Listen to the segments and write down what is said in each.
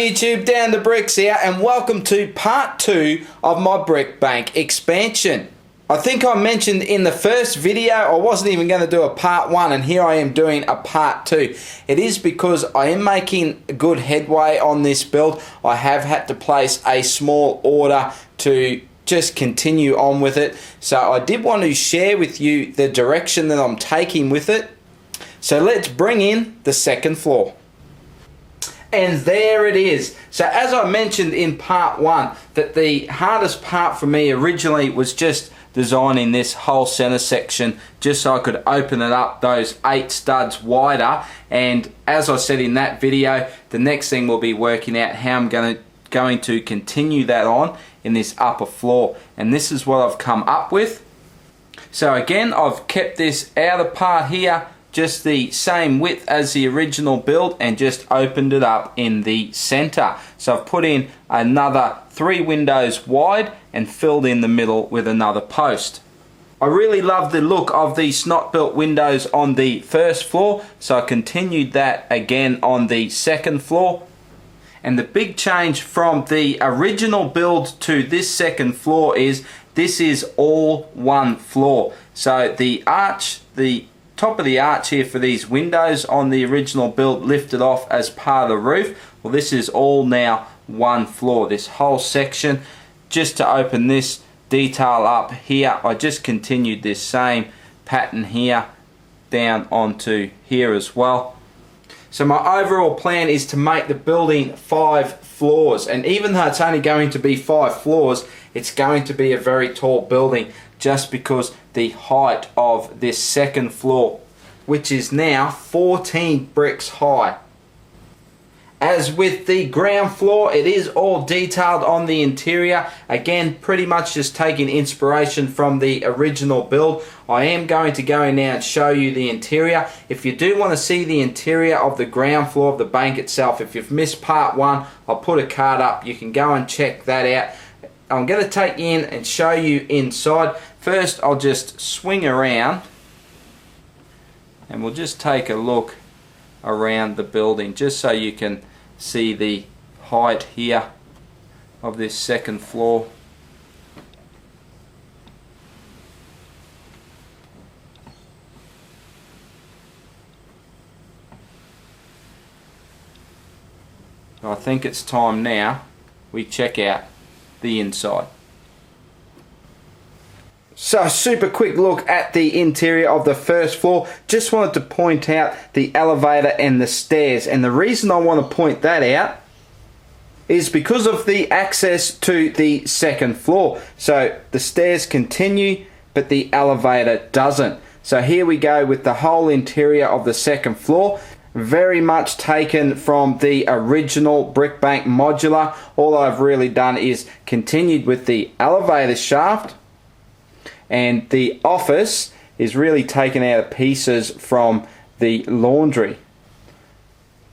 YouTube, Down the Bricks here, and welcome to part 2 of my brick bank expansion. I think I mentioned in the first video I wasn't even going to do a part 1, and here I am doing a part 2. It is because I am making good headway on this build. I have had to place a small order to just continue on with it, so I did want to share with you the direction that I'm taking with it. So let's bring in the second floor. And there it is. So as I mentioned in part 1, that the hardest part for me originally was just designing this whole center section just so I could open it up those 8 studs wider. And as I said in that video, the next thing will be working out how I'm going to continue that on in this upper floor. And this is what I've come up with. So again, I've kept this outer part here just the same width as the original build and just opened it up in the center. So I've put in another 3 windows wide and filled in the middle with another post. I really love the look of the snot built windows on the first floor, so I continued that again on the second floor. And the big change from the original build to this second floor is this is all one floor. So the arch, the top of the arch here for these windows on the original build lifted off as part of the roof. Well, this is all now one floor, this whole section. Just to open this detail up here, I just continued this same pattern here down onto here as well. So my overall plan is to make the building 5 floors, and even though it's only going to be 5 floors, it's going to be a very tall building just because the height of this second floor, which is now 14 bricks high. As with the ground floor, it is all detailed on the interior. Again, pretty much just taking inspiration from the original build. I am going to go in now and show you the interior. If you do want to see the interior of the ground floor of the bank itself, if you've missed part 1, I'll put a card up. You can go and check that out. I'm going to take you in and show you inside. First, I'll just swing around and we'll just take a look around the building just so you can see the height here of this second floor. I think it's time now we check out the inside. So, super quick look at the interior of the first floor. Just wanted to point out the elevator and the stairs, and the reason I want to point that out is because of the access to the second floor. So the stairs continue but the elevator doesn't. So here we go with the whole interior of the second floor. Very much taken from the original brick bank modular. All I've really done is continued with the elevator shaft, and the office is really taken out of pieces from the laundry,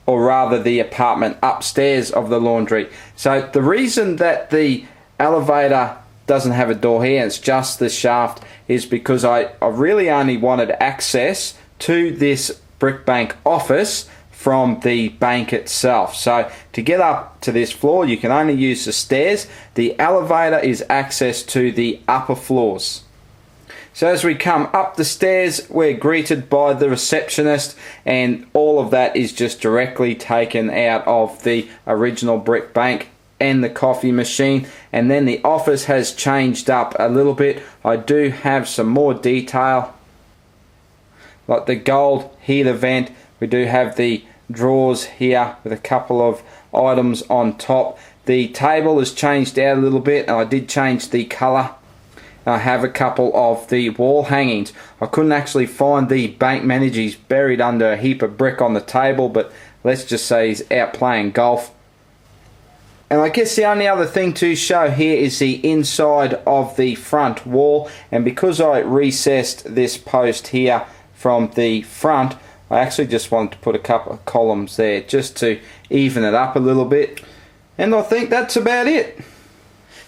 or rather the apartment upstairs of the laundry. So the reason that the elevator doesn't have a door here, it's just the shaft, is because I really only wanted access to this brick bank office from the bank itself. So to get up to this floor you can only use the stairs. The elevator is access to the upper floors. So as we come up the stairs, we're greeted by the receptionist, and all of that is just directly taken out of the original brick bank and the coffee machine. And then the office has changed up a little bit. I do have some more detail, like the gold heater vent. We do have the drawers here with a couple of items on top. The table has changed out a little bit, and I did change the colour. I have a couple of the wall hangings. I couldn't actually find the bank manager. He's buried under a heap of brick on the table, but let's just say he's out playing golf. And I guess the only other thing to show here is the inside of the front wall. And because I recessed this post here from the front, I actually just wanted to put a couple of columns there just to even it up a little bit. And I think that's about it.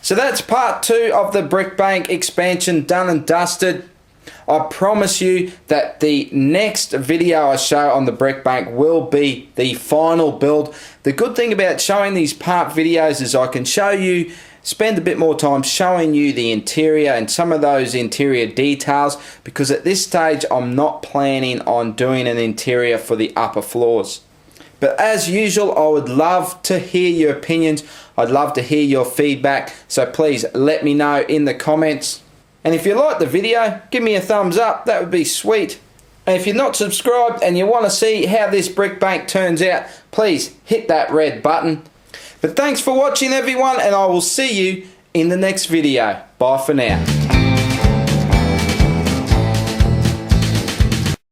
So that's part 2 of the brick bank expansion done and dusted. I promise you that the next video I show on the brick bank will be the final build. The good thing about showing these part videos is I can show you, spend a bit more time showing you the interior and some of those interior details, because at this stage I'm not planning on doing an interior for the upper floors. But as usual, I would love to hear your opinions. I'd love to hear your feedback, so please let me know in the comments. And if you like the video, give me a thumbs up, that would be sweet. And if you're not subscribed and you want to see how this brick bank turns out, please hit that red button. But thanks for watching everyone, and I will see you in the next video. Bye for now.